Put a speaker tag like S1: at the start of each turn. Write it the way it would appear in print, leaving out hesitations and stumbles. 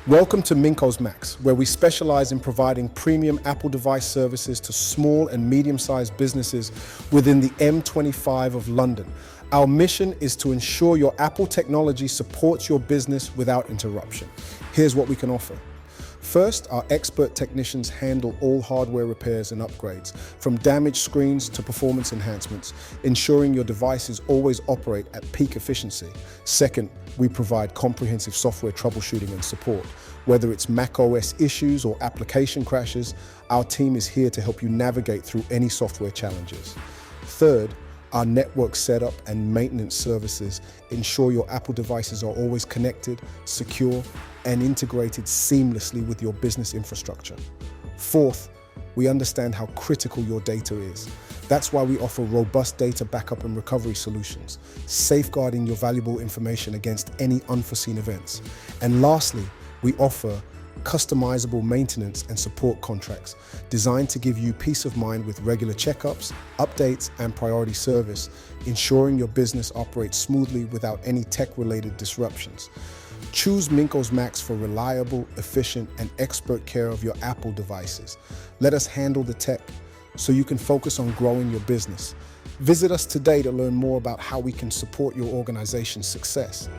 S1: Welcome to Minko's Max, where we specialize in providing premium Apple device services to small and medium-sized businesses within the M25 of London. Our mission is to ensure your Apple technology supports your business without interruption. Here's what we can offer. First, our expert technicians handle all hardware repairs and upgrades, from damaged screens to performance enhancements, ensuring your devices always operate at peak efficiency. Second, we provide comprehensive software troubleshooting and support. Whether it's macOS issues or application crashes, our team is here to help you navigate through any software challenges. Third, our network setup and maintenance services ensure your Apple devices are always connected, secure, and integrated seamlessly with your business infrastructure. Fourth, we understand how critical your data is. That's why we offer robust data backup and recovery solutions, safeguarding your valuable information against any unforeseen events. And lastly, we offer customizable maintenance and support contracts designed to give you peace of mind with regular checkups, updates, and priority service, ensuring your business operates smoothly without any tech-related disruptions. Choose Minko's Max for reliable, efficient, and expert care of your Apple devices. Let us handle the tech so you can focus on growing your business. Visit us today to learn more about how we can support your organization's success.